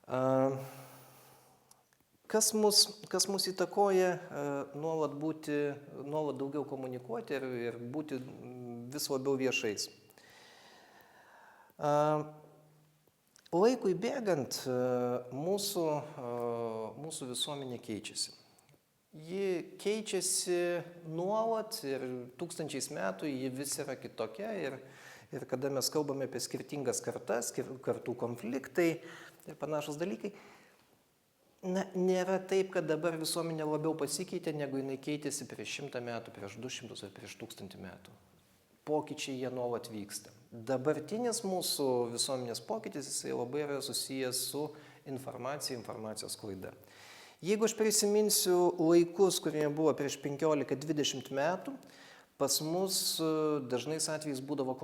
A, kas mus įtakoja nuolat daugiau komunikuoti ir būti vis labiau viešais. Laikui bėgant mūsų visuomenė keičiasi. Ji keičiasi nuolat ir tūkstančiais metų ji vis yra kitokia ir kada mes kalbame apie skirtingas kartas, kartų konfliktai ir panašus dalykai, nėra taip, kad dabar visuomenė labiau pasikeitė, negu jinai keitėsi prieš 100 metų, prieš 200 ar prieš 1000 metų. Pokyčiai jie nuolat vyksta. Dabartinis mūsų visuomenės pokytis, jisai labai yra susijęs su informacijos klaida. Jeigu aš prisiminsiu laikus, kurie buvo prieš 15-20 metų, pas mus dažnais atvejais būdavo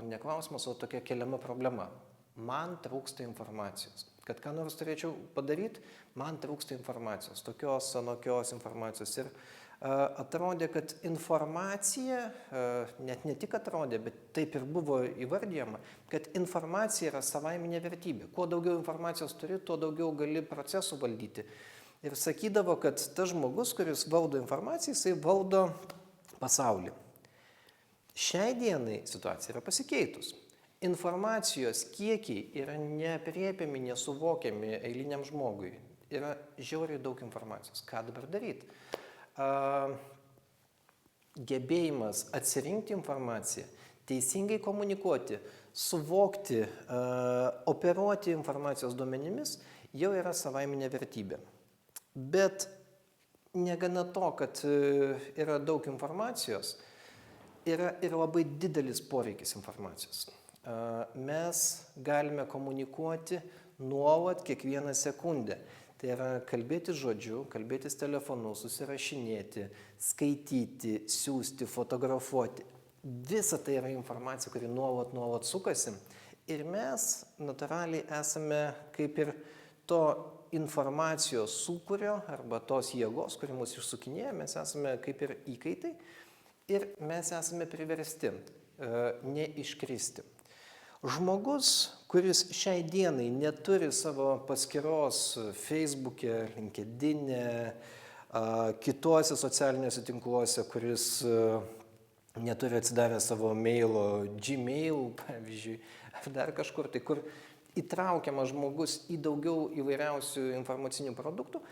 ne klausimas, o tokia keliama problema. Man trūksta informacijos. Kad ką nors turėčiau padaryti, man trūksta informacijos, tokios, anokios informacijos. Ir atrodė, kad informacija, net ne tik atrodė, bet taip ir buvo įvardyjama, kad informacija yra savaiminė vertybė. Kuo daugiau informacijos turi, tuo daugiau gali procesų valdyti. Ir sakydavo, kad tas žmogus, kuris valdo informaciją, jisai valdo pasaulį. Šiai dienai situacija yra pasikeitus. Informacijos kiekiai yra neapriepiami, nesuvokiami eiliniam žmogui. Yra žiauriai daug informacijos. Ką dabar daryti? Gebėjimas atsirinkti informaciją, teisingai komunikuoti, suvokti, operuoti informacijos duomenimis jau yra savaiminė vertybė. Bet negana to, kad yra daug informacijos, yra ir labai didelis poreikis informacijos. Mes galime komunikuoti nuolat kiekvieną sekundę. Tai yra kalbėti žodžiu, kalbėtis telefonu, susirašinėti, skaityti, siųsti, fotografuoti. Visa tai yra informacija, kuri nuolat sukasi. Ir mes natūraliai esame kaip ir to informacijos sūkurio arba tos jėgos, kuri mus išsukinėja, mes esame kaip ir įkaitai ir mes esame priversti neiškristi. Žmogus, kuris šiai dienai neturi savo paskyros Facebook'e, LinkedIn'e, kituose socialiniuose tinkluose, kuris neturi atsidavę savo mailo, Gmail, pavyzdžiui, ar dar kažkur, tai kur įtraukiamas žmogus į daugiau įvairiausių informacinių produktų,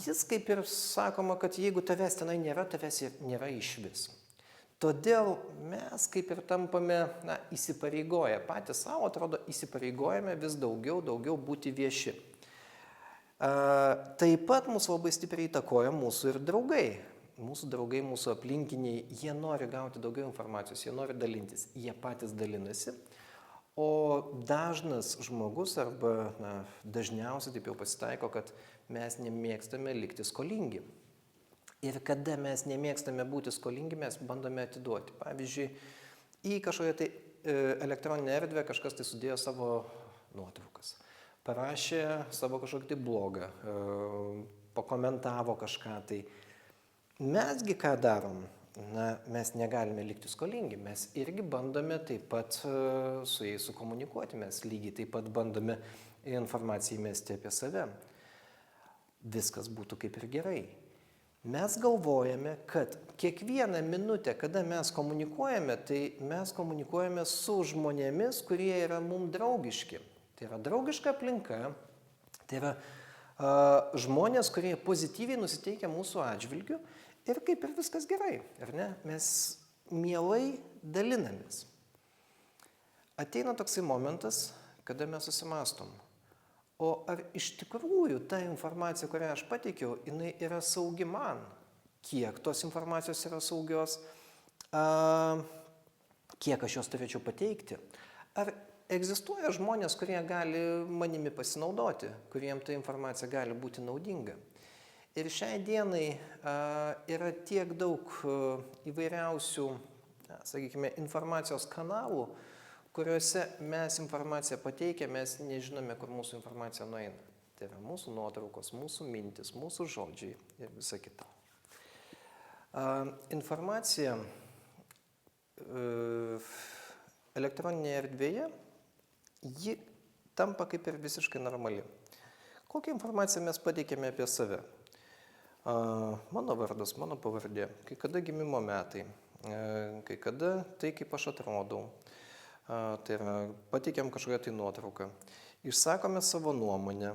jis kaip ir sakoma, kad jeigu tavęs tenai nėra, tavęs nėra išvis. Todėl mes kaip ir tampame įsipareigoję, patys savo atrodo įsipareigojame vis daugiau būti vieši. Taip pat mūsų labai stipriai įtakoja mūsų ir draugai. Mūsų draugai, mūsų aplinkiniai, jie nori gauti daugiau informacijos, jie nori dalintis, jie patys dalinasi. O dažnas žmogus arba dažniausiai taip jau pasitaiko, kad mes nemėgstame likti skolingi. Ir kada mes nemėgstame būti skolingi, mes bandome atiduoti. Pavyzdžiui, į kažkokią tai elektroninę erdvę kažkas tai sudėjo savo nuotraukas. Parašė savo kažkokį tai blogą, pakomentavo kažką tai. Mesgi ką darom? Mes negalime likti skolingi. Mes irgi bandome taip pat su jais sukomunikuoti. Mes lygiai taip pat bandome informaciją įmesti apie save. Viskas būtų kaip ir gerai. Mes galvojame, kad kiekvieną minutę, kada mes komunikuojame, tai mes komunikuojame su žmonėmis, kurie yra mums draugiški. Tai yra draugiška aplinka, tai yra žmonės, kurie pozityviai nusiteikia mūsų atžvilgiu ir kaip ir viskas gerai, ar ne? Mes mielai dalinamės. Ateina toksai momentas, kada mes susimastom. O ar iš tikrųjų ta informacija, kurią aš pateikiau, jinai yra saugi man? Kiek tos informacijos yra saugios? Kiek aš jos turėčiau pateikti? Ar egzistuoja žmonės, kurie gali manimi pasinaudoti, kuriem ta informacija gali būti naudinga? Ir šiai dienai yra tiek daug įvairiausių, sakykime, informacijos kanalų, kuriuose mes informaciją pateikę, mes nežinome, kur mūsų informacija nueina. Tai yra mūsų nuotraukos, mūsų mintis, mūsų žodžiai ir visa kita. Informacija elektroninėje erdvėje, ji tampa kaip ir visiškai normali. Kokią informaciją mes pateikėme apie save? Mano vardas, mano pavardė, kai kada gimimo metai, kai kada tai, kaip aš atrodau. Tai yra, pateikiam kažkokią tai nuotrauką, išsakome savo nuomonę,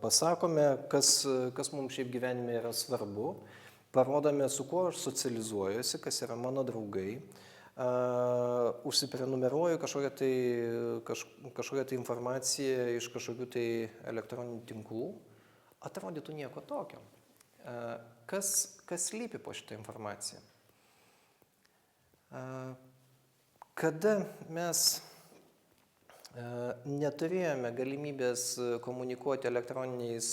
pasakome, kas mums šiaip gyvenime yra svarbu, parodome, su kuo aš socializuojuosi, kas yra mano draugai, užsiprenumeruoju kažkokią tai informaciją iš kažkokių tai elektroninių tinklų, atrodytų nieko tokio. Kas slypi po šitą informaciją? Kada mes neturėjome galimybės komunikuoti elektroniniais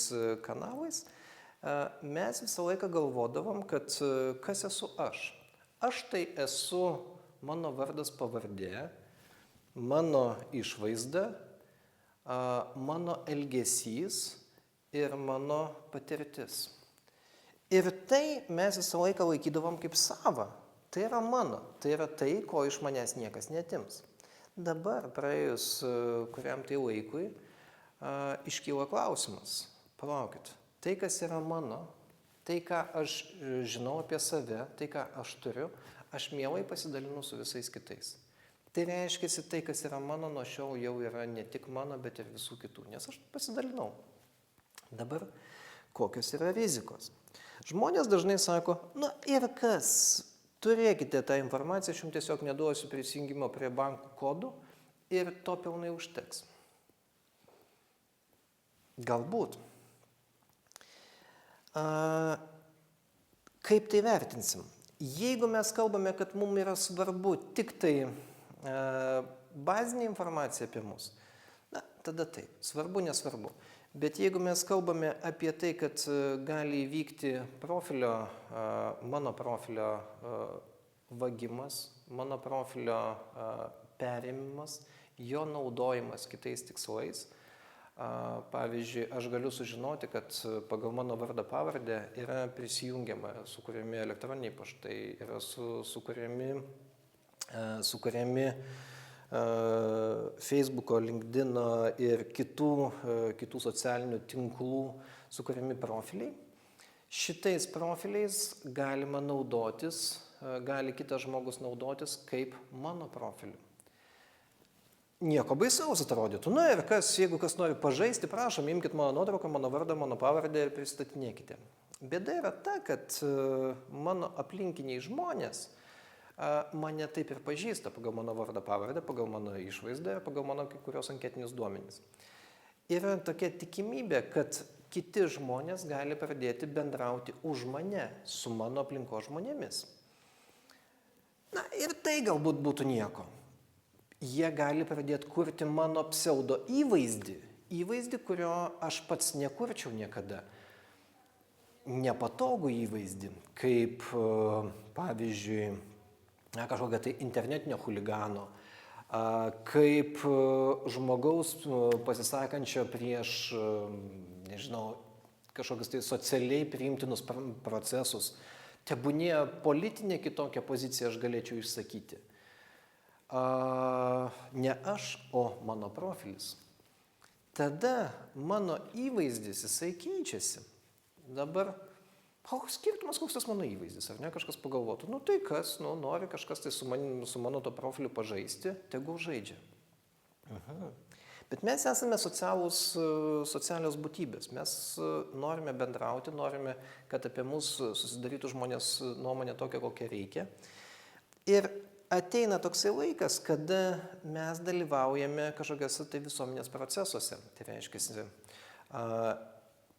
kanalais, mes visą laiką galvodavom, kad kas esu aš. Aš tai esu mano vardas pavardė, mano išvaizda, mano elgesys ir mano patirtis. Ir tai mes visą laiką laikydavom kaip sava. Tai yra mano, tai yra tai, ko iš manęs niekas netims. Dabar, praėjus kuriam tai laikui, iškyla klausimas. Palaukit, tai, kas yra mano, tai, ką aš žinau apie save, tai, ką aš turiu, aš mielai pasidalinu su visais kitais. Tai reiškia, tai, kas yra mano, nuo šiol jau yra ne tik mano, bet ir visų kitų, nes aš pasidalinau. Dabar, kokios yra rizikos? Žmonės dažnai sako, ir kas? Turėkite tą informaciją, aš jums tiesiog neduosiu prisijungimo prie bankų kodų ir to pilnai užteks. Galbūt. Kaip tai vertinsim? Jeigu mes kalbame, kad mums yra svarbu tik tai bazinė informacija apie mus, tada taip, svarbu, nesvarbu. Bet jeigu mes kalbame apie tai, kad gali įvykti mano profilio vagimas, mano profilio perėmimas, jo naudojimas kitais tikslais. Pavyzdžiui, aš galiu sužinoti, kad pagal mano vardą pavardę yra prisijungiama, sukuriami elektroniniai paštai, yra sukuriami Facebooko, LinkedIn'o ir kitų socialinių tinklų sukuriami profiliai. Šitais profiliais galima naudotis, gali kitas žmogus naudotis kaip mano profiliu. Nieko baisaus atrodytų. Ir jeigu kas nori pažaisti, prašom, imkite mano nuotrauką, mano vardą, mano pavardę ir pristatinėkite. Bėda yra ta, kad mano aplinkiniai žmonės mane taip ir pažįsta pagal mano vardą pavardę, pagal mano išvaizdą ir pagal mano kai kurios anketinius duomenys. Yra tokia tikimybė, kad kiti žmonės gali pradėti bendrauti už mane su mano aplinkos žmonėmis. Ir tai galbūt būtų nieko. Jie gali pradėti kurti mano pseudo įvaizdį, kurio aš pats nekurčiau niekada. Nepatogų įvaizdį, kaip pavyzdžiui, kažkokia tai internetinio chuligano, kaip žmogaus pasisakančio prieš, kažkokius tai socialiai priimtinus procesus. Tebūnie politinė kitokia pozicija aš galėčiau išsakyti. Ne aš, o mano profilis. Tada mano įvaizdis, jisai keičiasi. Dabar koks skirtumas, koks tas mano įvaizdis, ar ne, kažkas pagalvotų, tai kas, nori kažkas tai su mano to profiliu pažaisti, tegul žaidžia. Bet mes esame socialios būtybės, mes norime bendrauti, norime, kad apie mus susidarytų žmonės nuomonę tokią, kokią reikia. Ir ateina toksai laikas, kada mes dalyvaujame kažkokiuose tai visuomenės procesuose. Tai reiškia,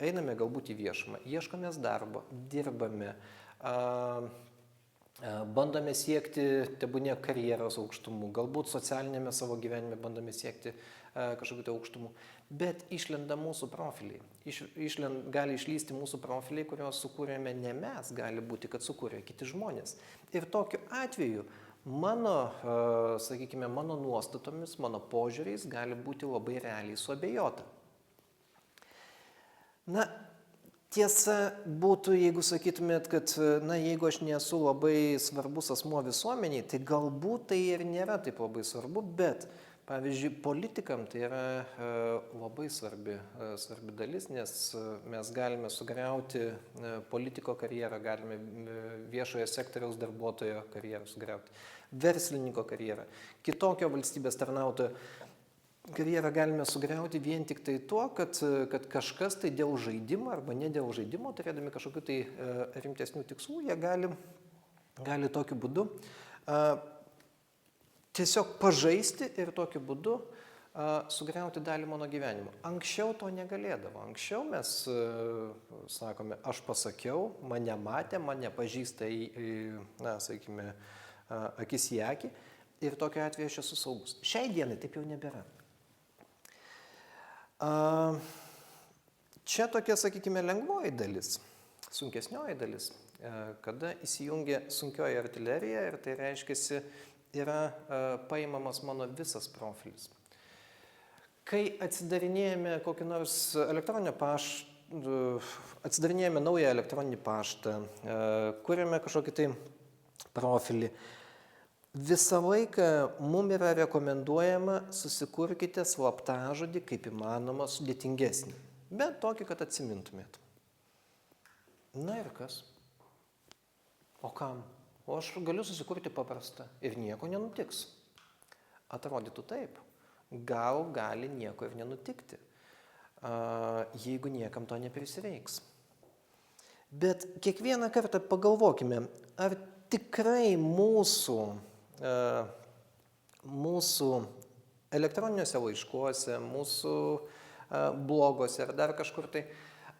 einame galbūt į viešumą, ieškomės darbo, dirbame, bandome siekti, tebūnie karjeros aukštumų, galbūt socialinėme savo gyvenime bandome siekti kažkokių tai aukštumų, bet išlenda mūsų profiliai, gali išlysti mūsų profiliai, kuriuos sukūrėme ne mes, gali būti, kad sukūrė kiti žmonės. Ir tokiu atveju mano nuostatomis, mano požiūriais gali būti labai realiai suabejota. Tiesa būtų, jeigu sakytumėt, kad, jeigu aš nesu labai svarbus asmuo visuomeniai, tai galbūt tai ir nėra taip labai svarbu, bet Pavyzdžiui, politikam tai yra labai svarbi dalis, nes mes galime sugriauti politiko karjerą, galime viešojo sektoriaus darbuotojo karjerą sugriauti, verslininko karjerą, kitokio valstybės tarnautojo karjerą galime sugriauti vien tik tai tuo, kad kažkas tai dėl žaidimo arba ne dėl žaidimo, turėdami kažkokių tai rimtesnių tikslų, jie gali tokiu būdu tiesiog pažaisti ir tokiu būdu sugriauti dalį mano gyvenimo. Anksčiau to negalėdavo. Anksčiau mes sakome, aš pasakiau, mane matė, mane pažįsta sakykime, akis į akį ir tokiu atveju aš esu saugus. Šiai dienai taip jau nebėra. Čia tokia, sakykime, lengvoji dalis, sunkesnioji dalis, kada įsijungia sunkioji artilerija ir tai reiškiasi, yra paimamas mano visas profilis. Kai atsidarinėjame kokį nors elektroninį paštą, atsidarinėjame naują elektroninį paštą, kuriame kažkokį tai profilį, visą laiką mums yra rekomenduojama susikurkite slaptažodį kaip įmanoma sudėtingesnį, bet tokį, kad atsimintumėt. Na ir kas? O kam? O aš galiu susikurti paprastą ir nieko nenutiks. Atrodytų taip. Gal gali nieko ir nenutikti, jeigu niekam to neprisireiks. Bet kiekvieną kartą pagalvokime, ar tikrai mūsų elektroniniuose laiškuose, mūsų bloguose ar dar kažkur tai,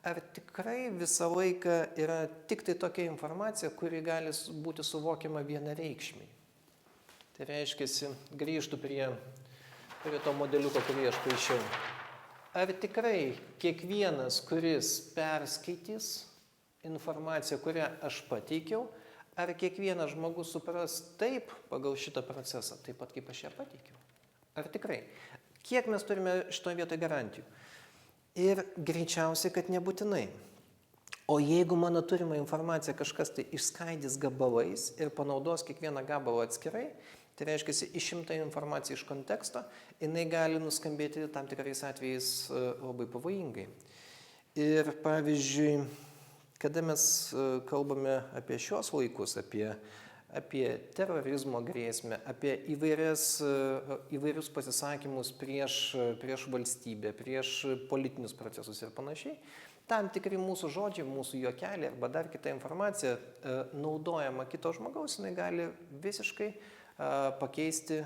ar tikrai visą laiką yra tik tai tokia informacija, kuri gali būti suvokiama vienareikšmiai. Tai reiškia, grįžtų prie to modeliuko, kurį aš paišiau. Ar tikrai kiekvienas, kuris perskaitys informaciją, kurią aš pateikiau, ar kiekvienas žmogus supras taip pagal šitą procesą, taip pat kaip aš ją pateikiau? Ar tikrai? Kiek mes turime šitoje vietoje garantijų? Ir greičiausiai, kad nebūtinai. O jeigu mano turima informacija kažkas tai išskaidys gabalais ir panaudos kiekvieną gabalą atskirai, tai reiškia, išimta informacija iš konteksto, jinai gali nuskambėti tam tikrais atvejais labai pavojingai. Ir pavyzdžiui, kada mes kalbame apie šios laikus, apie terorizmo grėsmę, apie įvairius pasisakymus prieš valstybę, prieš politinius procesus ir panašiai, tam tikri mūsų žodžiai, mūsų juokeliai arba dar kita informacija naudojama kito žmogaus, jinai gali visiškai pakeisti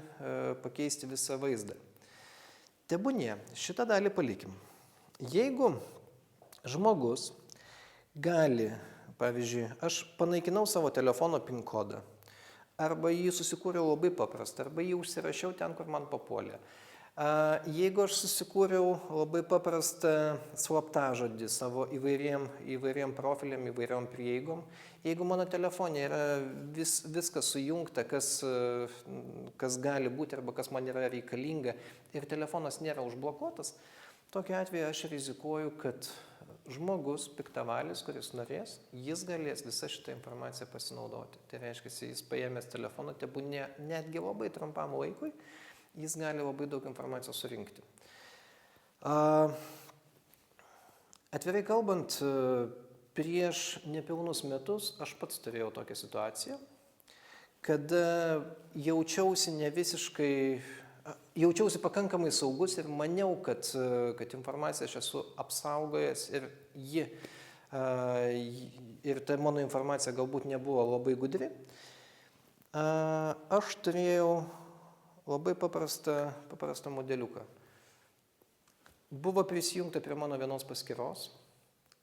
visą vaizdą. Tebūnie, šitą dalį palikim. Jeigu žmogus gali, pavyzdžiui, aš panaikinau savo telefono PIN kodą, arba jį susikūriau labai paprastą, arba jį užsirašiau ten, kur man papuolė. Jeigu aš susikūriau labai paprastą slaptažodį savo įvairiem profiliam, įvairiom prieigom, jeigu mano telefone yra viskas sujungta, kas gali būti arba kas man yra reikalinga ir telefonas nėra užblokuotas, tokiu atveju aš rizikuoju, kad žmogus, piktavalis, kuris norės, jis galės visą šitą informaciją pasinaudoti. Tai reiškia, jis paėmęs telefoną, tebūnie netgi labai trumpam laikui, jis gali labai daug informacijos surinkti. Atvirai kalbant, prieš nepilnus metus aš pats turėjau tokią situaciją, kada jaučiausi pakankamai saugus ir maniau, kad informaciją aš esu apsaugojęs ir ta mano informacija galbūt nebuvo labai gudri. Aš turėjau labai paprastą modeliuką. Buvo prisijungta prie mano vienos paskyros,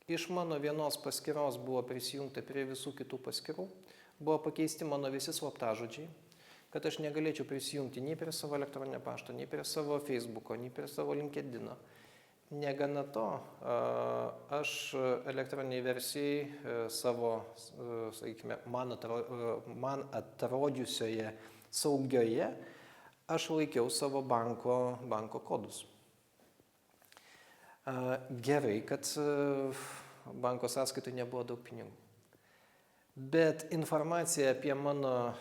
iš mano vienos paskyros buvo prisijungta prie visų kitų paskyrų, buvo pakeisti mano visi slaptažodžiai, kad aš negalėčiau prisijungti nei prie savo elektroninio pašto, nei prie savo Facebooko, nei prie savo LinkedIno. Negana to, aš elektroniniai versijai savo, sakykime, man atrodžiusioje saugioje, aš laikiau savo banko kodus. Gerai, kad banko sąskaitoje nebuvo daug pinigų. Bet informacija apie mano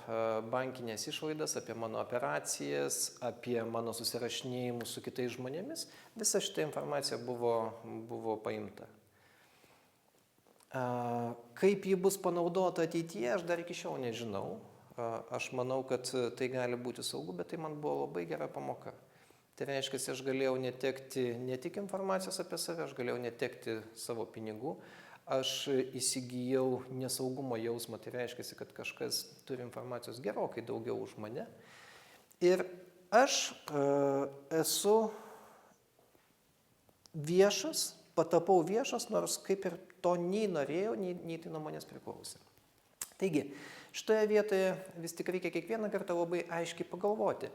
bankinės išlaidas, apie mano operacijas, apie mano susirašinėjimus su kitais žmonėmis, visa šita informacija buvo paimta. Kaip ji bus panaudota ateityje, aš dar iki šiol nežinau. Aš manau, kad tai gali būti saugu, bet tai man buvo labai gera pamoka. Tai reiškia, aš galėjau netekti ne tik informacijos apie save, aš galėjau netekti savo pinigų. Aš įsigijau nesaugumo jausmą, tai reiškia, kad kažkas turi informacijos gerokai daugiau už mane. Ir aš esu viešas, patapau viešas, nors kaip ir to nei norėjau, nei tai nuo manęs priklausė. Taigi, šitoje vietoje vis tik reikia kiekvieną kartą labai aiškiai pagalvoti,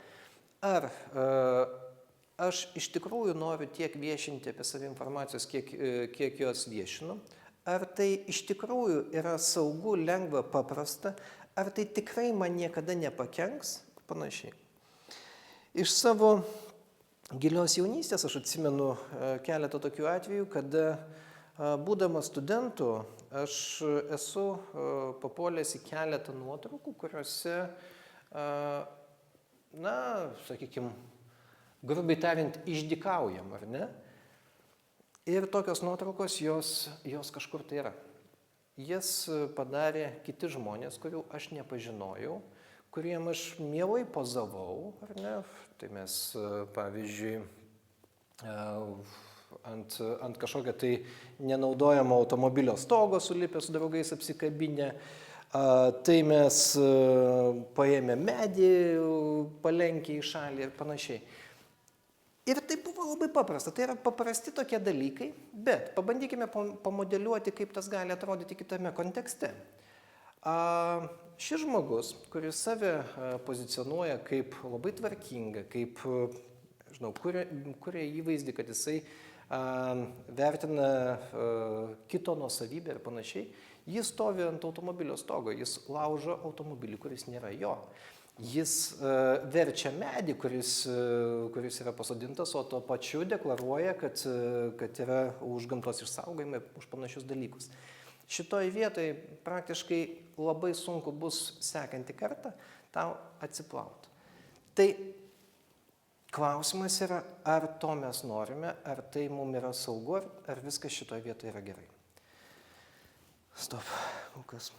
ar aš iš tikrųjų noriu tiek viešinti apie save informacijos, kiek jos viešinu, ar tai iš tikrųjų yra saugu, lengva, paprasta, ar tai tikrai man niekada nepakenks, panašiai. Iš savo gilios jaunystės aš atsimenu keletą tokių atvejų, kada būdamas studentu aš esu papuolęs į keletą nuotraukų, kuriuose, sakykime, grubiai tariant, išdykaujam, ar ne? Ir tokios nuotraukos, jos kažkur tai yra. Jas padarė kiti žmonės, kurių aš nepažinojau, kuriem aš mielai pozavau, ar ne? Tai mes, pavyzdžiui, ant kažkokio tai nenaudojamo automobilio stogo sulipę su draugais apsikabinę, tai mes paėmė medį, palenkę į šalį ir panašiai. Ir tai buvo labai paprasta, tai yra paprasti tokie dalykai, bet pabandykime pamodeliuoti, kaip tas gali atrodyti kitame kontekste. Šis žmogus, kuris save pozicionuoja kaip labai tvarkinga, kaip, žinau, kuria įvaizdį, kad jisai vertina kito nuosavybę ir panašiai, jis stovi ant automobilio stogo, jis laužo automobilį, kuris nėra jo. Jis verčia medį, kuris yra pasodintas, o tuo pačiu deklaruoja, kad yra už gamtos išsaugojimą, už panašius dalykus. Šitoje vietoje praktiškai labai sunku bus sekantį kartą tau atsiplauti. Tai klausimas yra, ar to mes norime, ar tai mums yra saugu, ar viskas šitoje vietoje yra gerai. Stop, kol kas.